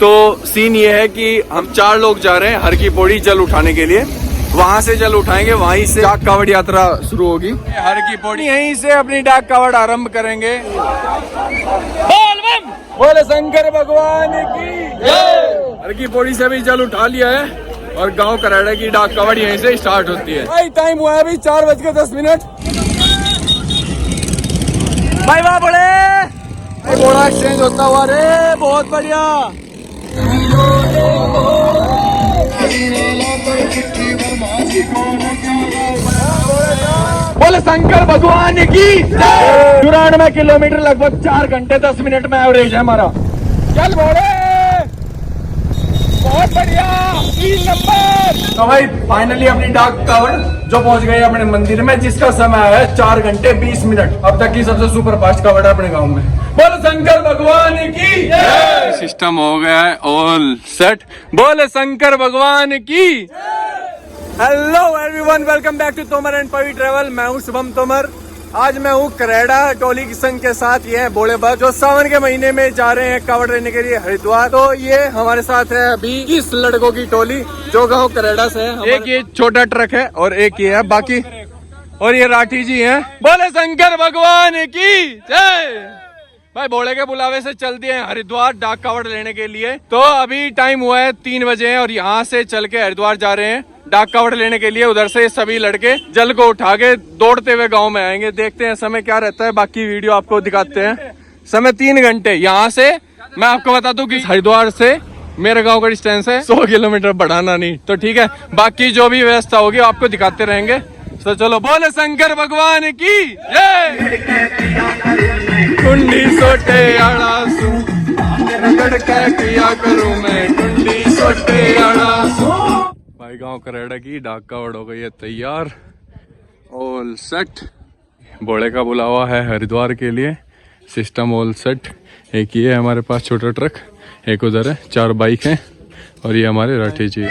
तो सीन ये है कि हम 4 लोग जा रहे हैं हर की पौड़ी जल उठाने के लिए। वहां से जल उठाएंगे, वहीं से डाक कावड़ यात्रा शुरू होगी। हर की पौड़ी यहीं से अपनी डाक कावड़ आरंभ करेंगे। बोले शंकर भगवान की जय। हर की पौड़ी से भी जल उठा लिया है और गांव करेड़ा की डाक कावड़ यहीं से स्टार्ट होती है। भाई टाइम हुआ है अभी 4:10। भाई वाह बड़े बोड़ा एक्सचेंज होता हुआ रे, बहुत बढ़िया। बोले शंकर भगवान की 94 किलोमीटर लगभग 4 घंटे 10 मिनट में एवरेज है हमारा। चल बोले बहुत बढ़िया 3 नंबर। तो भाई फाइनली अपनी डाक कावड़ जो पहुंच गई अपने मंदिर में, जिसका समय है 4 घंटे 20 मिनट। अब तक की सबसे सुपर फास्ट कावड़ है अपने गांव में। बोले शंकर भगवान की जय। सिस्टम हो गया है ऑल सेट। बोले शंकर भगवान की। Hello everyone, welcome back to Tomar and Pavi travel. मैं हूं शुभम तोमर। आज मैं हूं करेड़ा टोली की संघ के साथ। ये है बोले भक्त जो सावन के महीने में जा रहे हैं कावड़ लेने के लिए हरिद्वार। तो ये हमारे साथ है अभी 20 लड़कों की टोली जो गांव करेड़ा से है। एक ये छोटा ट्रक है और एक ये है बाकी, और ये राठी जी हैं। बोले शंकर भगवान की जय। भाई भोले के बुलावे से चल दिए हैं हरिद्वार डाक कावड़ लेने के लिए। तो अभी टाइम हुआ है 3 बजे हैं और यहाँ से चल के हरिद्वार जा रहे हैं डाक कावड़ लेने के लिए। उधर से सभी लड़के जल को उठा के दौड़ते हुए गांव में आएंगे। देखते हैं समय क्या रहता है, बाकी वीडियो आपको दिखाते हैं। समय 3 घंटे। यहाँ से मैं आपको बता दूं कि हरिद्वार से मेरे गांव का डिस्टेंस है 100 किलोमीटर, बढ़ाना नहीं। तो ठीक है, बाकी जो भी व्यवस्था होगी आपको दिखाते रहेंगे। तो चलो बोले शंकर भगवान की जय। कुंडी सोटे अड़ासू रगड़ के किया करूं मैं, कुंडी सोटे अड़ासू। भाई गांव करेड़ा की डाक कावड़ हो गई है तैयार, ऑल सेट। बोले का बुलावा है हरिद्वार के लिए, सिस्टम ऑल सेट। एक ये है हमारे पास छोटा ट्रक, एक उधर है, 4 बाइक हैं और ये हमारे राठी जी।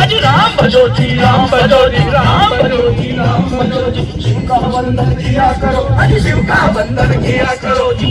अज राम भजो जी, राम भजो जी, राम भजो जी, राम भजो जी। शिव का वंदन किया करो, अज शिव का वंदन किया करो जी।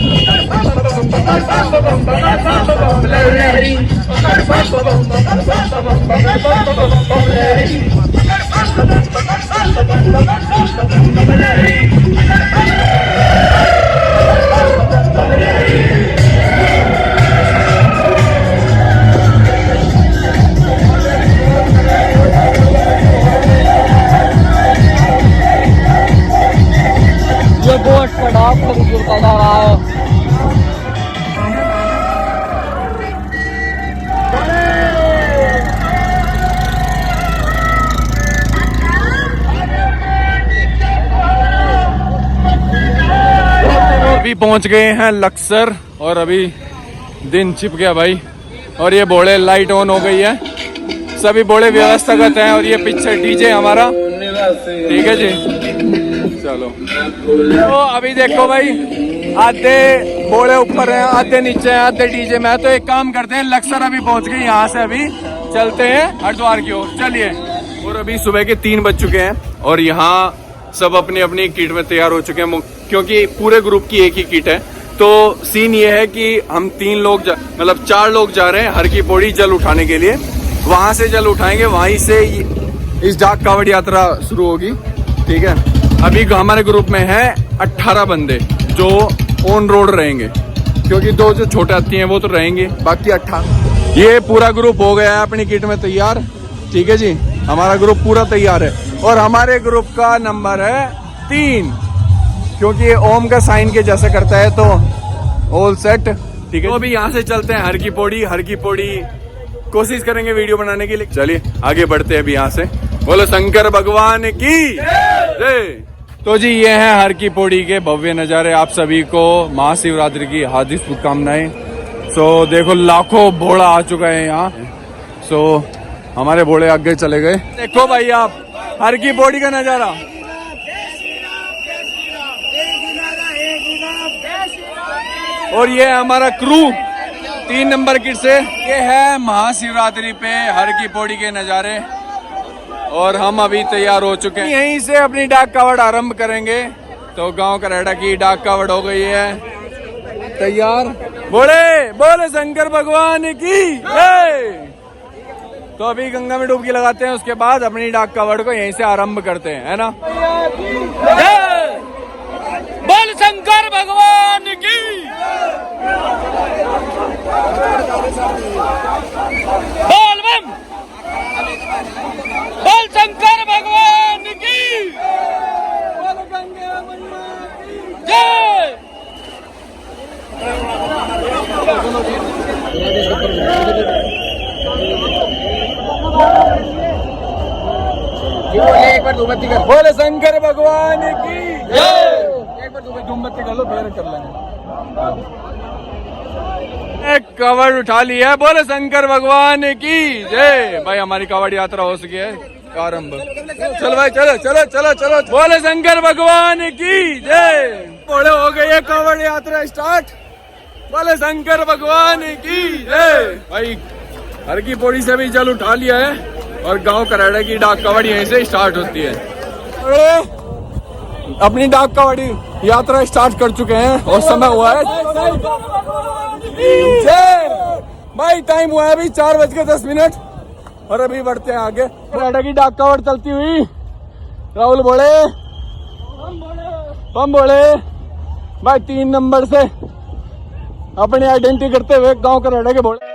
पहुंच गए हैं लक्सर और अभी दिन छिप गया भाई। और ये बोले लाइट ऑन हो गई है, सभी बोले व्यवस्थागत हैं। और ये पीछे डीजे हमारा, ठीक है जी। चलो तो अभी देखो भाई, आधे बोले ऊपर हैं, आधे नीचे हैं, आधे डीजे में। तो एक काम करते हैं, लक्सर अभी पहुंच गए, यहाँ से अभी चलते हैं हरिद्वार की ओर, चलिए। और अभी सुबह के 3 बज चुके हैं और यहाँ सब अपनी अपनी किट में तैयार हो चुके हैं, क्योंकि पूरे ग्रुप की एक ही किट है। तो सीन ये है कि हम 3 लोग मतलब 4 लोग जा रहे हैं हर की पौड़ी जल उठाने के लिए। वहां से जल उठाएंगे, वहीं से इस डाक कावड़ यात्रा शुरू होगी, ठीक है। अभी हमारे ग्रुप में है 18 बंदे जो ऑन रोड रहेंगे, क्योंकि 2 जो छोटे हाथी हैं वो तो रहेंगे, बाकी 18। ये पूरा ग्रुप हो गया है अपनी किट में तैयार, ठीक है जी। हमारा ग्रुप पूरा तैयार है और हमारे ग्रुप का नंबर है 3, क्योंकि ये ओम का साइन के जैसा करता है, तो ऑल सेट, ठीक है। तो अभी यहाँ से चलते हैं हर की पौड़ी कोशिश करेंगे वीडियो बनाने के लिए। चलिए आगे बढ़ते हैं अभी यहाँ से। बोलो शंकर भगवान की जय। तो जी ये है हर की पौड़ी के भव्य नजारे। आप सभी को महाशिवरात्रि की हार्दिक शुभकामनाएं। सो देखो लाखों भोड़ा आ चुका है यहाँ। सो हमारे भोड़े आगे चले गए। देखो भाई आप हर की पौड़ी का नजारा। और ये है हमारा क्रू 3 नंबर किट से। ये है महाशिवरात्रि पे हर की पौड़ी के नजारे और हम अभी तैयार हो चुके हैं। यहीं से अपनी डाक कावड़ आरंभ करेंगे। तो गांव करेड़ा की डाक कावड़ हो गई है तैयार। बोले शंकर भगवान की जय। तो अभी गंगा में डुबकी लगाते हैं, उसके बाद अपनी डाक कावड़ को यहीं से आरंभ करते हैं, है ना। बोल शंकर भगवान की। बोल बम। बोल शंकर भगवान की जय। एक बार धूमबत्ती कर। बोले शंकर भगवान की जय। एक बार धूमबत्ती कर लो, फिर कर लेंगे। एक कावड़ उठा लिया है। बोले शंकर भगवान की जय। भाई हमारी कावड़ यात्रा हो सकी है आरंभ। चलो भाई चलो चलो चलो चलो। बोले शंकर भगवान की जय। बोले हो गई है कावड़ यात्रा स्टार्ट। बोले शंकर भगवान की जय। भाई हर की पौड़ी से भी जल उठा लिया है और गांव करेड़ा की डाक कावड़ यहीं से स्टार्ट होती है। अपनी डाक कावड़ी यात्रा स्टार्ट कर चुके हैं और समय हुआ है जय। भाई टाइम हुआ है अभी 4:10 और अभी बढ़ते हैं आगे। करेड़ा की डाक कावड़ चलती हुई राहुल बोले बम बोले भाई 3 नंबर से अपनी आइडेंटिटी करते हुए गांव करेड़ा के बोले।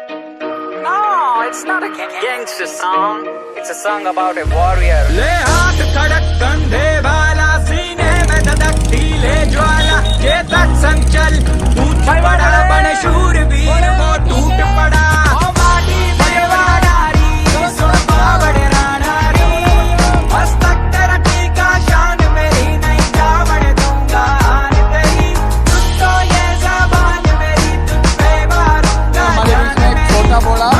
It's not a gangster song. It's a song about a warrior. ले हाथ खड़क कंधे वाला, सीने में धधकती ले ज्वाला, ये तक संचल टूट पड़ा, बन शूरवीर वो टूट पड़ा। ओ माटी देवानारी, सुन पावड़ रानारी, मस्तक तेरा टीका शान मेरी, नहीं जावड़ दूंगा आन तेरी, तुझ तो ये ज़बान मेरी, तुझ पे मारूंगा जान मेरी। छोटा बोला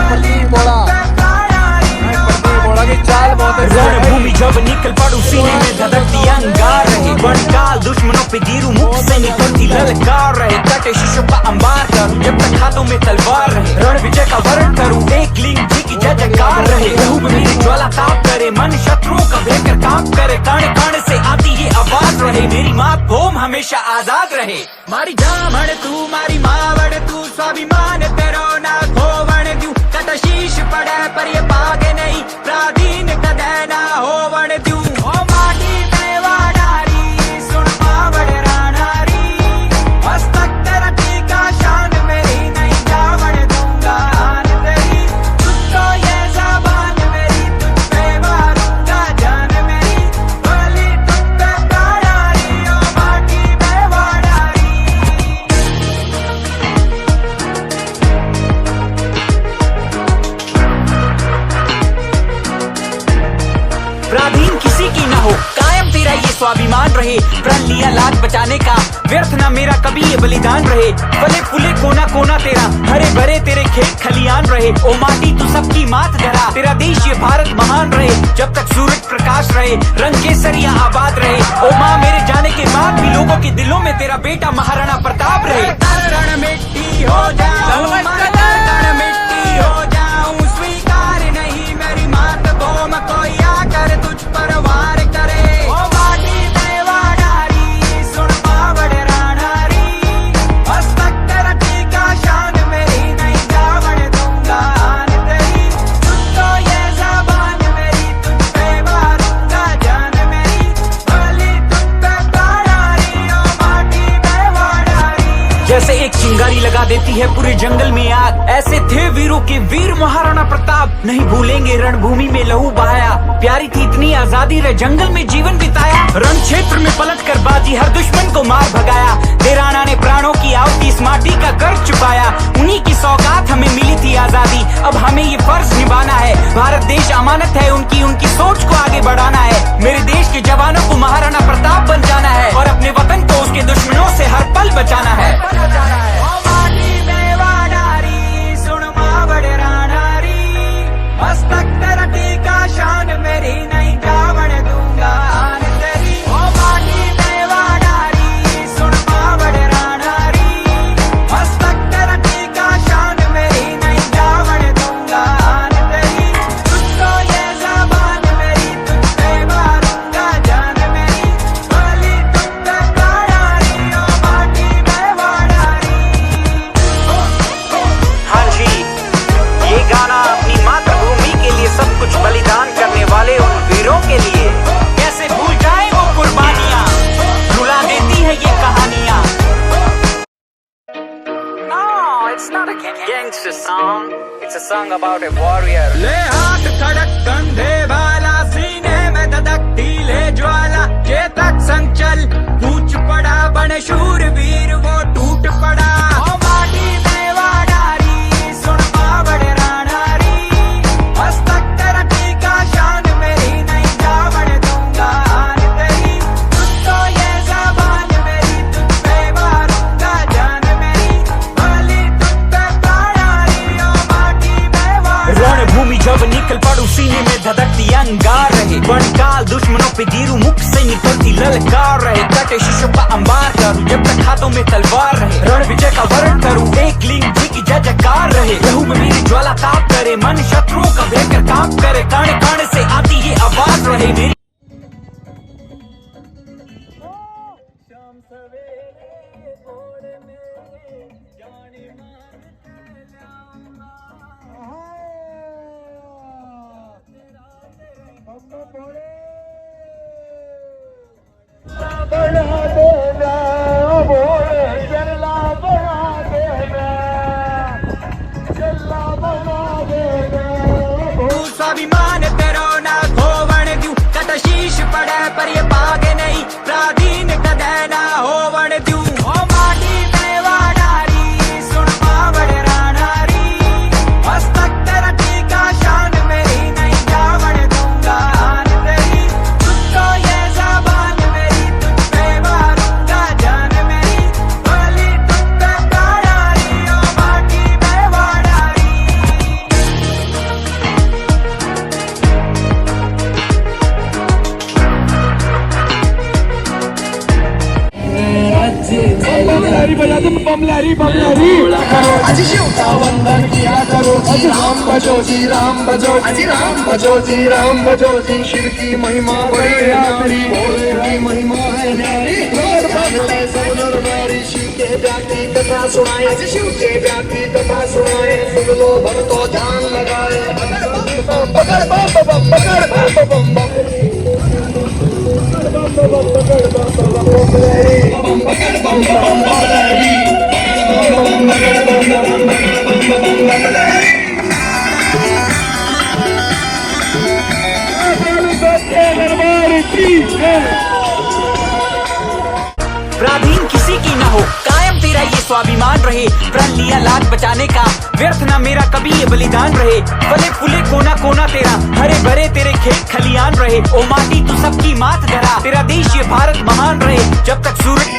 चाल बहुत रणभूमि जब निकल पड़ू, सीने में धधकती अंगार रहे, बंडाल दुश्मनों पे गिरू, मुख से निकलती ललकार रहे, कटे शीशों का अंबार करूं, जब तक हाथों में तलवार रहे, रण विजय का वर्ण करूं, एक लिंग जी की जय जयकार रहे, धूप मेरी ज्वाला ताप करे, मन शत्रुओं का भयंकर काम करे, कण कण से आती ये आवाज रहे, मेरी माँ भूम हमेशा आजाद रहे। मारी जामण तू, मारी मावड़ तू, स्वाभिमान तेरो ना खोवण द्यू, कट शीश पड़े पर ये पागे नहीं, प्राधीन कदे ना होवण द्यू। ओ माटी देवानारी, सुन पावड़ रानारी, मस्तक तेरा टीका शान मेरी, नहीं जावड़ दूंगा आन तेरी, तुझ तो ये ज़बान मेरी, तुझ पे मारूंगा जान मेरी, बोली तुझ पे प्राणारी, ओ माटी देवानारी। प्राधीन किसी की ना हो, कायम तेरा ये स्वाभिमान रहे। प्रण लिया लाज बचाने का, व्यर्थ ना मेरा कभी ये बलिदान रहे। फले फूले कोना कोना तेरा, हरे भरे तेरे खेत खलियान रहे। ओ माटी तू सबकी मात धरा, तेरा देश ये भारत महान रहे। जब तक सूरज प्रकाश रहे, रंग केसरिया आबाद रहे। ओ माँ, मेरे जाने के बाद भी लोगों के दिलों में तेरा बेटा महाराणा प्रताप रहे। रण मिट्टी हो जाऊं, रण मिट्टी हो जाऊं, स्वीकार नहीं मेरी मात को मैं कोई आकर तुझ पर वार करे। ओ माटी देवा नारी, सुन पावड़ रानारी, हस्तक तेरा टीका शान मेरी, नहीं जावड़ दूंगा आन तेरी। तुझको ये ज़बान मेरी, तुझ पे मारूंगा जान मेरी, बलि तुझ पे प्राणारी, ओ माटी देवा नारी। जैसे एक चिंगारी लगा देती है पूरे जंगल में आग, ऐसे थे वीरों के वीर महाराणा प्रताप। नहीं भूलेंगे रणभूमि में लहू बहाया, प्यारी थी इतनी आजादी रे जंगल में जीवन बिताया। रण क्षेत्र में पलट कर बाजी हर दुश्मन को मार भगाया। देराना ने प्राणों की आहुति इस माटी का कर्ज चुकाया। उन्हीं की सौगात हमें मिली थी आजादी, अब हमें ये फर्ज निभाना है। भारत देश अमानत है उनकी, उनकी सोच को आगे बढ़ाना है। मेरे देश के जवानों को महाराणा प्रताप बन जाना है, और अपने वतन को उसके दुश्मनों से हर पल बचाना है। ओ माटी देवा नारी, सुन मावड़ रानारी, हस्तक तेरा टीका शान मेरी, नहीं जावड़ दूंगा आन तेरी। ओ माटी देवा नारी, सुन मावड़ रानारी, हस्तक तेरा टीका शान मेरी, नहीं जावड़ दूंगा आन तेरी। तुझको ये ज़बान मेरी, तुझ पे मारूंगा जान मेरी, बलि तुझ पे प्राणारी, ओ माटी देवा नारी। हाँ जी, ये गाना अपनी मातृभूमि के लिए सब कुछ बलिदान करने वाले उन वीरों के लिए। कैसे भूल जाए वो कुर्बानियां, रुला देती है ये कहानियां। No, it's not a gangster song. It's a song about a warrior. ले हाथ खड़क कंधे वाला, सीने में धधकती ले ज्वाला, चेतक संचल कूच पड़ा, बने शूरवीर वो टूट पड़ा। ओ माटी देवा नारी, सुन पावड़ रानारी, हस्तक तेरा टीका शान मेरी, नहीं जावड़ दूंगा आन तेरी। तुझको ये ज़बान मेरी, तुझ पे मारूंगा जान मेरी, बलि तुझ पे प्राणारी, ओ माटी देवा। रणभूमि जब निकल पड़ू, सीने में धधकती अंगार रहे। बणकाल दुश्मनों पे गिरू, मुख से निकलती ललकार रहे। कटे शीशों का अंबार करूं, जब तक हाथों में तलवार रहे। रण विजय का वर्ण करूं, एक लिंग जी की जय जयकार रहे। लहू में मेरी ज्वाला ताप करे, मन शत्रुओं का भयंकर कांप करे। कण कण से आती ये आवाज रहे मेरी। तू स्वाभिमान तेरो ना खोवण द्यू, कट शीश पड़े पर ये भागे नहीं, प्राधीन कदे ना होवण द्यू। ओ माटी देवा नारी, सुन पावड़ रानारी, हस्तक तेरा टीका शान मेरी, नहीं जावड़ दूंगा आन तेरी। तुझको ये ज़बान मेरी, तुझ पे मारूंगा जान मेरी, बलि तुझ पे प्राणारी, ओ माटी देवा नारी। बमलारी बजा दो, बमलारी बमलारी। अजी शिवता वंदन किया करो, जी राम भजो, जी राम भजो, जी राम भजो, जी राम भजो। जी शिव की महिमा बड़ी न्यारी, भोले की महिमा है न्यारी। सब नर नारी शिव के व्यापी कथा सुनाए, शिव के व्यापी कथा सुनाए। सुन लो भक्तों ध्यान लगाए, पकड़ बम बम, पकड़ बम बम बम। प्राधीन किसी की ना हो, कायम तेरा ये स्वाभिमान रहे, प्रण लिया लाज बचाने का, व्यर्थ ना मेरा कभी ये बलिदान रहे। फले फूले कोना कोना तेरा, हरे भरे तेरे खेत खलियान रहे। ओ माटी तू सबकी मात धरा, तेरा देश ये भारत महान रहे। जब तक सूरज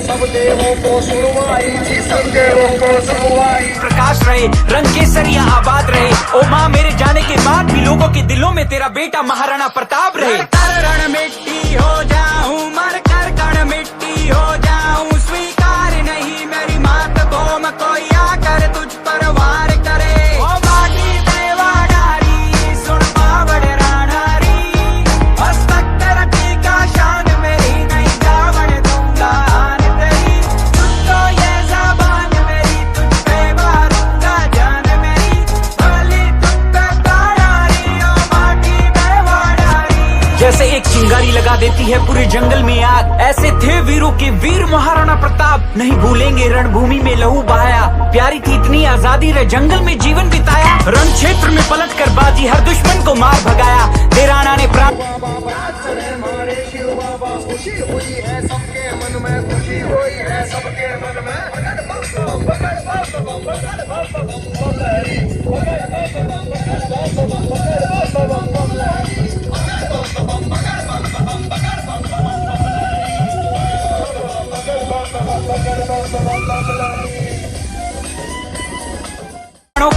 सब देवों को सुनवाई, सब देवों को सुनवाई। प्रकाश रहे, रंग केसरिया आबाद रहे। ओ माँ मेरे जाने के बाद भी लोगों के दिलों में तेरा बेटा महाराणा प्रताप रहे। रण मिट्टी हो जाऊं, मर कर कण मिट्टी हो जाऊं, स्वीकार नहीं मेरी मात को मैं कोई आकर तुझ पर वार करे। ओ माटी देवा डारी, सुन पावड़ रानारी, मस्तक तेरा टीका शान मेरी नहीं जावन दूंगा आन तेरी। तुझको ये ज़बान मेरी, तुझ पे मारूंगा जान मेरी, भली तुझ पे प्राणारी, ओ माटी देवा डारी। जैसे एक चिंगारी लगा देती है पूरे जंगल में आग, ऐसे थे वीरों के वीर महाराणा प्रताप। नहीं भूलेंगे रणभूमि में लहू बहाया, प्यारी थी इतनी आजादी रे जंगल में जीवन बिताया। रण क्षेत्र में पलट कर बाजी हर दुश्मन को मार भगाया, देराना ने प्राण हमारे शिव बाबा, खुशी हुई है सबके मन में, खुशी हुई है सबके मन में।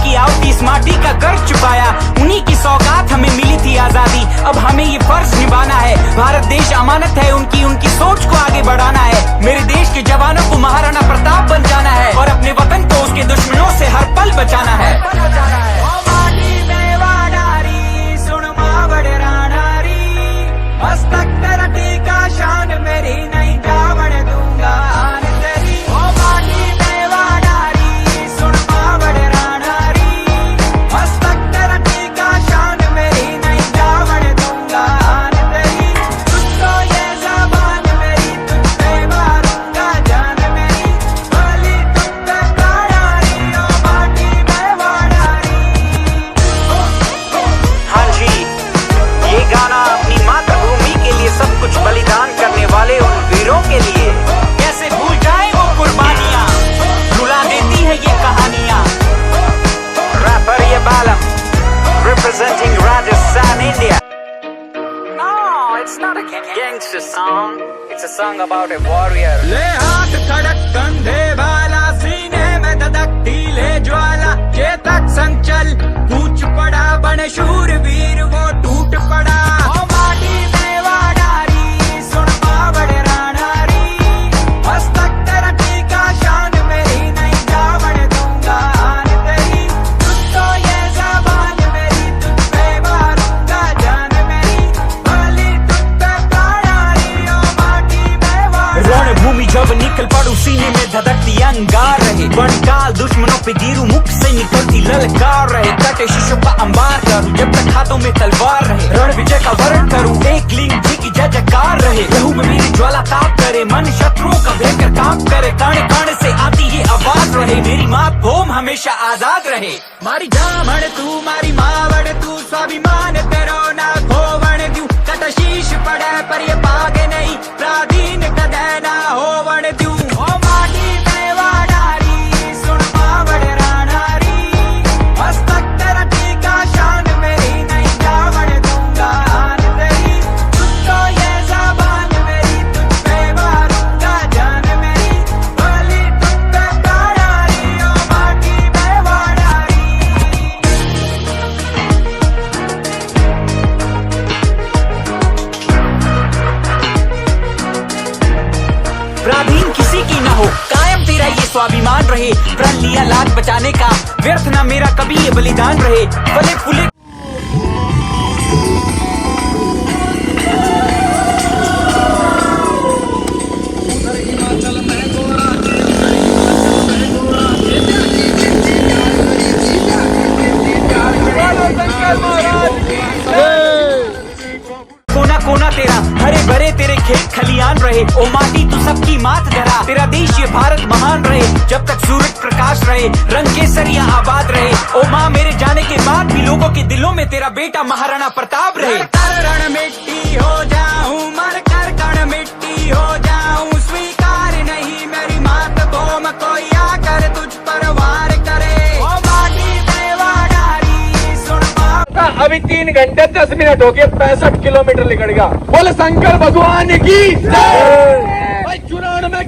की आवती इस माटी का गर्ज छुपाया, उन्हीं की सौगात हमें मिली थी आजादी। अब हमें ये फर्ज निभाना है, भारत देश अमानत है उनकी, उनकी सोच को आगे बढ़ाना है। मेरे देश के जवानों को महाराणा प्रताप बन जाना है, और अपने वतन को उसके दुश्मनों से हर पल बचाना है। ओ माटी देवा डारी, सुन मावड़ रानारी, मस्तक तेरा टीका शान मेरी नहीं जावन दूंगा आन तेरी। ओ माटी देवा डारी, सुन मावड़ रानारी, मस्तक तेरा टीका शान मेरी नहीं जावन दूंगा आन तेरी। तुझको ये ज़बान मेरी, तुझ पे मारूंगा जान मेरी, भली तुझ पे प्राणारी, ओ माटी देवा डारी। हाँ जी, ये गाना अपनी मातृभूमि के लिए सब कुछ बलिदान करने वाले उन वीरों के लिए। कैसे भूल जाए वो कुर्बानियां, रुला देती है ये कहानियां। रैपर ये बालम, representing Rajasthan, India. No, it's not a gangster song. It's a song about a warrior. ले हाथ खड़क कंधे वाला, सीने में धधकती ले ज्वाला, चेतक संचल कूच पड़ा, बन शूर वीर वो टूट पड़ा। ओ माटी देवा डारी, सुन पावड़ रानारी, मस्तक तेरा टीका शान मेरी नहीं जावन दूंगा आन तेरी। तुझको ये ज़बान मेरी, तुझ पे मारूंगा जान मेरी, भली तुझ पे प्राणारी, ओ माटी देवा डारी। रणभूमि जब निकल पड़ू, सीने में धधकती अंगार रहे, बड़काल दुश्मनों पे गिरू, मुख से निकलती ललकार रहे। कटे शीशों का अंबार करूं, जब तक हाथों में तलवार रहे, रण विजय का वर्ण करूं, एक लिंग जी की जय जयकार रहे। लहू में मेरी ज्वाला ताप करे, मन शत्रुओं का भयंकर काम करे, काने काने से आती ये आवाज रहे, मेरी मातृभूमि हमेशा आजाद रहे। मारी जामण तू, मारी मावड़ तू, स्वाभिमान तेरो ना खोवण द्यू, कट शीश पड़े पर ये पागे नहीं, प्राधीन कदे ना होवण द्यू। ओ माटी देवा डारी, सुन पावड़ रानारी, मस्तक तेरा टीका शान मेरी नहीं जावन दूंगा आन तेरी। तुझको ये ज़बान मेरी, तुझ पे मारूंगा जान मेरी, भली तुझ पे प्राणारी, ओ माटी देवा डारी। प्राधीन किसी की ना हो, कायम तेरा ये स्वाभिमान रहे, प्रण लिया लाज बचाने का, व्यर्थ ना मेरा कभी ये बलिदान रहे। फले फूले कोना कोना तेरा, हरे भरे तेरे खेत खलियान रहे। ओ माटी तू सबकी मात धरा। तेरा देश ये भारत महान रहे, जब तक सूरज प्रकाश रहे, रंग केसरिया आबाद रहे। ओ माँ, मेरे जाने के बाद भी लोगों के दिलों में तेरा बेटा महाराणा प्रताप रहे। कर रण मिट्टी हो जाऊं, मर कर कण मिट्टी हो जाऊं, स्वीकार नहीं मेरी मातृभूमि कोई आकर तुझ पर वार करे। ओ माटी देवाडारी सुन पा। अभी 3 घंटे 10 मिनट हो गए, 65 किलोमीटर निकल गया। बोले शंकर भगवान की जय। भाई 94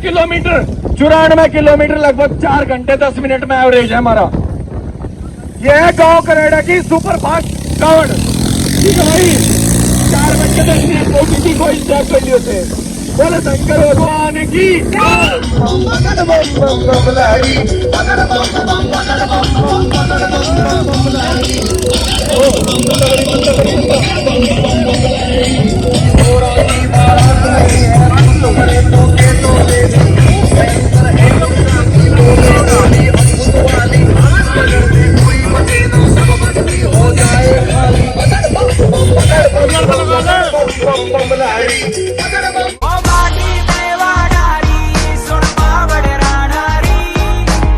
किलोमीटर लगभग 4 घंटे 10 मिनट में एवरेज है हमारा। यह है गांव करेड़ा की सुपर फास्ट कावड़। ठीक है भाई, 4 घंटे 10 मिनट को किसी को स्टॉप कर लिए थे। बोले शंकर भगवान की ओ माटी देवाडारी सुन पावड़ राणारी,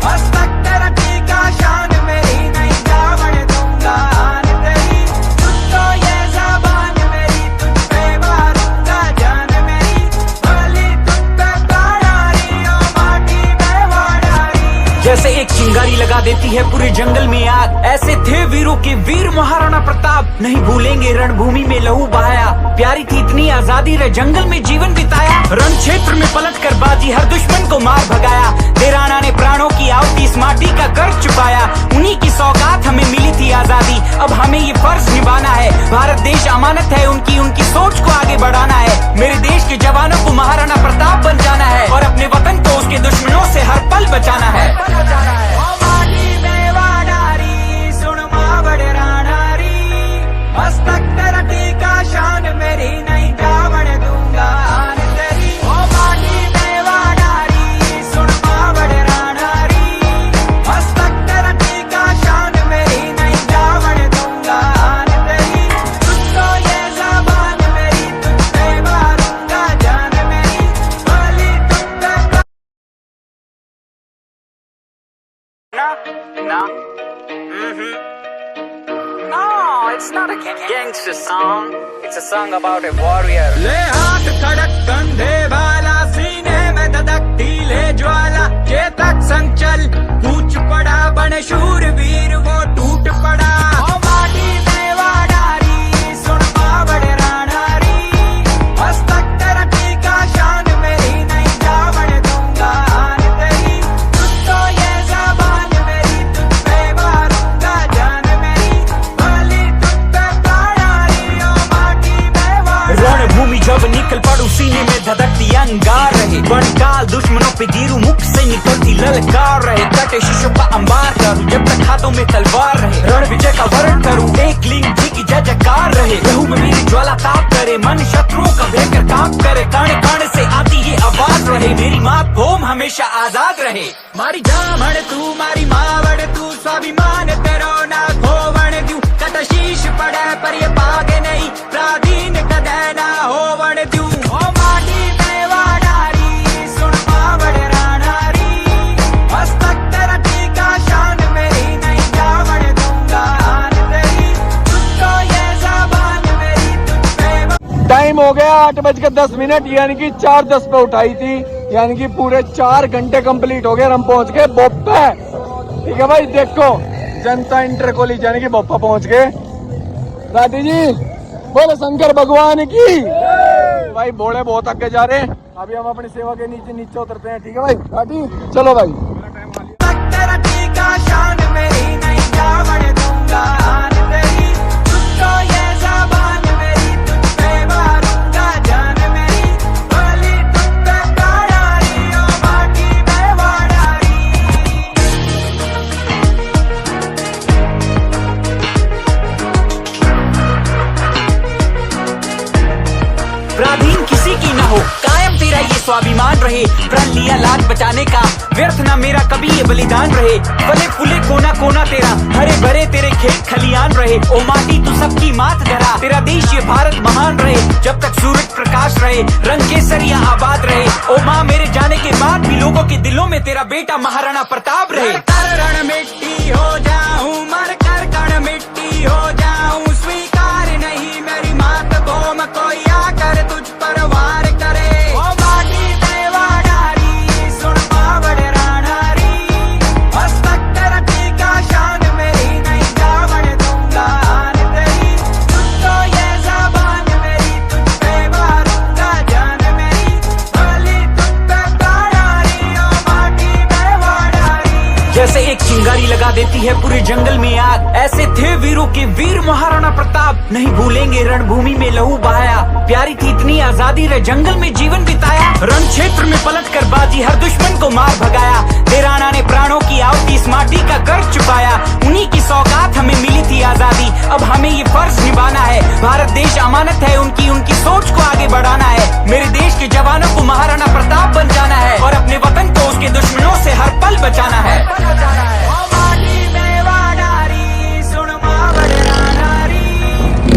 हस्तक तेरा टीका शान मेरी नहीं जावड़ दूंगा आन तेरी। तुझको ये ज़बान मेरी तुझ पे मारूंगा जान मेरी, भली तुझ पे प्राणारी ओ माटी देवाडारी। जैसे एक चिंगारी लगा देती है पूरे जंगल में आग, ऐसे थे वीरों के वीर महाराणा प्रताप। नहीं भूलेंगे रणभूमि में लहू बहाया, प्यारी थी इतनी आजादी रे जंगल में जीवन बिताया। रण क्षेत्र में पलट कर बाजी हर दुश्मन को मार भगाया, देराना ने प्राणों की आहुति इस माटी का कर्ज चुकाया। उन्हीं की सौगात हमें मिली थी आजादी, अब हमें ये फर्ज निभाना है। भारत देश अमानत है उनकी, उनकी सोच को आगे बढ़ाना है। मेरे देश के जवानों को महाराणा प्रताप बन जाना है, और अपने वतन को उसके दुश्मनों से हर पल बचाना है। ओ माटी देवाडारी सुन मावड़ राणारी, हस्तक तेरा टीका शान मेरी नहीं जावड़ दूंगा आन तेरी। ओ माटी देवाडारी सुन मावड़ राणारी, हस्तक तेरा टीका शान मेरी नहीं जावड़ दूंगा आन तेरी। तुझको ये ज़बान मेरी तुझ पे मारूंगा जान मेरी, भली तुझ पे No. No, it's not a gangster song. It's a song about a warrior. ले हाथ खड़क कंधे वाला, सीने में धधकती ले ज्वाला। चेतक संचल कूच पड़ा, बने शूरवीर वो टूट पड़ा। ओ माटी देवाडारी सुन पावड़ राणारी, हस्तक तेरा टीका शान मेरी नहीं जावड़ दूंगा आन तेरी। तुझको ये ज़बान मेरी तुझ पे मारूंगा जान मेरी, भली तुझ पे प्राणारी ओ माटी देवाडारी। रणभूमि जब निकल पड़ू, सीने में धधकती अंगार रहे। बंकाल दुश्मनों पे गिरू, मुख से निकलती ललकार रहे। कटे शीशों का अंबार करूं, जब तक हाथों में तलवार रहे। रण विजय का वर्ण करूं, एक लिंग जी की जय जयकार रहे। लहू में मेरी ज्वाला ताप करे, मन शत्रुओं का भयंकर कांप करे। कण कण से आती ये आवाज रहे, मेरी मातृभूमि हमेशा आजाद रहे। मारी जामण तू मारी मावड़ तू, स्वाभिमान तेरो ना खोवण द्यू। कट शीश पड़े पर ये पागे नहीं, प्राधीन कदे ना होवण द्यू। ओ माटी देवाडारी सुन पावड़ राणारी, हस्तक तेरा टीका शान मेरी नहीं जावड़ दूंगा आन तेरी। तुझको ये ज़बान मेरी तुझ पे। टाइम हो गया 8:10, यानी कि 4:10 पे उठाई थी, यानी कि पूरे 4 घंटे कंप्लीट हो गए। हम पहुंच गए बोप्पा। ठीक है भाई, देखो जनता इंटर कॉलेज यानी कि बोप्पा पहुंच गए। राठी जी बोले शंकर भगवान की। भाई बोले बहुत आगे जा रहे हैं, अभी हम अपनी सेवा के नीचे उतरते हैं। ठीक है भाई राठी, चलो भाई। तेरा टीका शान मेरी नहीं जावड़ दूंगा आन तेरी। तुझको ये ज़बान मेरी तुझ पे मारूंगा जान मेरी, भली तुझ पे प्राणारी ओ माटी देवाडारी। प्राधीन किसी की न हो, कायम तेरा ये स्वाभिमान आसान रहे, प्रण लिया लाज बचाने का, व्यर्थ ना मेरा कभी ये बलिदान रहे। फले फूले कोना कोना तेरा, हरे भरे तेरे खेत खलियान रहे। ओ माटी तू सबकी मात धरा, तेरा देश ये भारत महान रहे। जब तक सूरज प्रकाश रहे, रंग केसरिया आबाद रहे। ओ माँ, मेरे जाने के बाद भी लोगों के दिलों में तेरा बेटा महाराणा प्रताप रहे। कर रण मिट्टी हो जाऊं, मर कर कण मिट्टी हो जाऊं, स्वीकार नहीं मेरी मात भौम कोई आकर तुझ पर वार करे। ओ माटी देवा नारी, सुन बावड़ रानारी, मस्तक रखी का शान मेरी, नहीं जावड़ दूंगा आन तेरी। तुझ तो ये ज़बान मेरी, तुझ पे मारूंगा जान मेरी, भली तुझ पे तारारी, ओ माटी देवा नारी। जैसे एक चिंगारी लगा देती है पूरे जंगल में आग, ऐसे थे वीरों के वीर महाराणा प्रताप। नहीं भूलेंगे रणभूमि में लहू बहाया, प्यारी थी इतनी आजादी रे जंगल में जीवन बिताया। रण क्षेत्र में पलट कर बाजी हर दुश्मन को मार भगाया, देराना ने प्राणों की आहुति इस माटी का गर्व छुपाया। उन्हीं की सौगात हमें मिली थी आजादी, अब हमें ये फर्ज निभाना है। भारत देश अमानत है उनकी, उनकी सोच को आगे बढ़ाना है। मेरे देश के जवानों को महाराणा प्रताप बन जाना है, और अपने वतन को उसके दुश्मनों से हर पल बचाना है। ओ माटी देवा नारी, सुन मावड़ रानारी,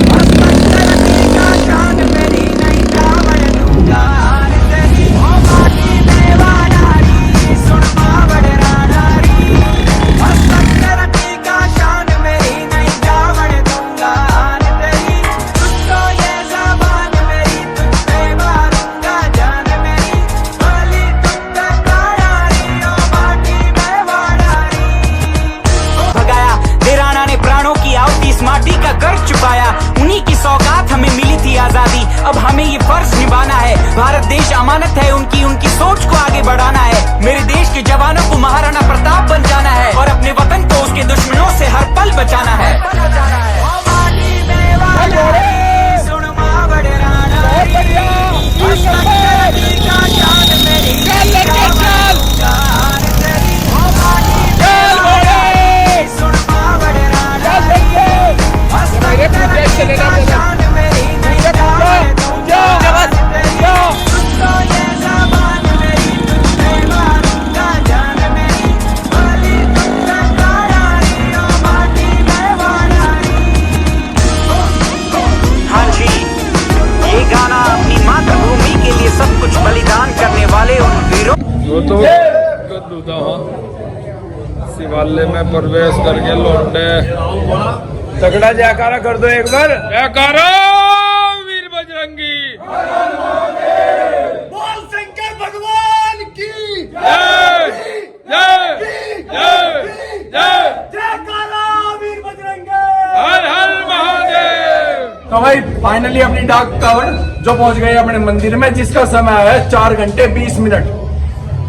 मस्तक रखी का शान मेरी, नहीं जावड़ दूंगा आन तेरी। ओ माटी देवा नारी, सुन मावड़ रानारी, मस्तक रखी का शान मेरी, नहीं जावड़ दूंगा आन तेरी। तुझ तो ये ज़बान मेरी, तुझ पे मारूंगा जान मेरी, भली तुझ पे तारारी, ओ माटी देवा नारी। भगाया, देराना ने प्राणों की आहुति इस माटी का गर्व छुपाया। उन्हीं की सौगात हमें मिली थी आजादी, अब हमें ये फर्ज निभाना है। भारत देश अमानत है उनकी, उनकी सोच को आगे बढ़ाना है। मेरे देश के जवानों को महाराणा प्रताप बन जाना है, और अपने वतन को उसके दुश्मनों से हर पल बचाना है। ओ माटी देवा नारी, सुन मावड़ रानारी, मस्तक रखी का शान मेरी, नहीं जावड़ दूंगा आन तेरी। ओ माटी देवा नारी, सुन मावड़ रानारी, मस्तक रखी का शान मेरी, नहीं जावड़ दूंगा आन तेरी। तुझ तो ये ज़बान मेरी, तुझ पे मारूंगा जान मेरी, भली तुझ पे तारारी, ओ माटी देवा नारी। हाँ जी, ये गाना अपनी मातृभूमि के लिए सब कुछ बलिदान करने वाले उन वीरों वो तो गद्दूदा शिवालय में प्रवेश करके लौंडे तगड़ा जयकारा कर दो एक बार। जयकारा वीर बजरंगी, बोल शंकर भगवान की जय जय जय जय, जयकारा वीर बजरंगी। हर हर महादेव। तो भाई फाइनली अपनी डाक कावड़ जो पहुंच गई अपने मंदिर में, जिसका समय है 4 घंटे 20 मिनट।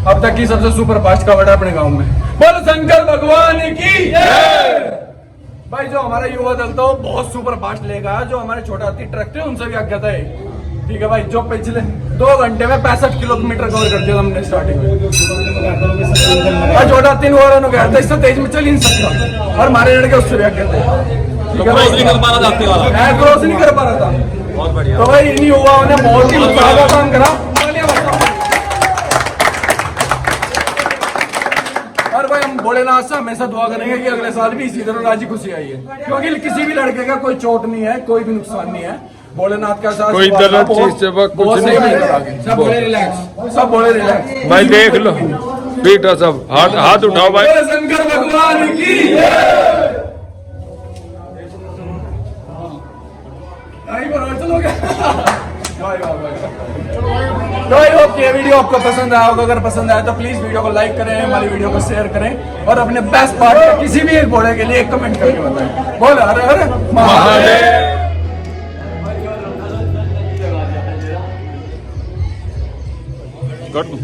अब तक की सबसे सुपर फास्ट कावड़ है अपने गांव में। बोल शंकर भगवान की जय। भाई जो हमारा युवा दल था वो बहुत सुपर फास्ट लेगा, जो हमारे छोटे हाथी ट्रक थे उनसे भी आगे था ये। ठीक है भाई, जो पिछले 2 घंटे में 65 किलोमीटर कवर कर दिया हमने स्टार्टिंग में। और छोटा हाथी ने गया था, इससे तेज में चल ही नहीं सकता, और हमारे लड़के उससे भी आगे थे। ठीक है भाई, क्रॉस नहीं कर पा रहा था। बहुत बढ़िया। तो भाई इन युवाओं ने बहुत ही उत्साह का काम करा। और भाई हम भोलेनाथ से हमेशा दुआ करेंगे कि अगले साल भी इसी तरह राजी खुशी आई है, क्योंकि किसी भी लड़के का कोई चोट नहीं है, कोई भी नुकसान नहीं है। भोलेनाथ का साथ कोई गलत चीज से कुछ नहीं, सब बोले रिलैक्स, सब बोले रिलैक्स। भाई देख लो बेटा, सब हाथ उठाओ भाई। बोले शंकर भगवान की तो आई होप ये वीडियो आपको पसंद आया होगा। अगर पसंद आया तो प्लीज वीडियो को लाइक करें, हमारी वीडियो को शेयर करें, और अपने बेस्ट पार्ट का किसी भी एक घोड़े के लिए एक कमेंट करके बताएं। बोल हर हर महादेव। कर दूं।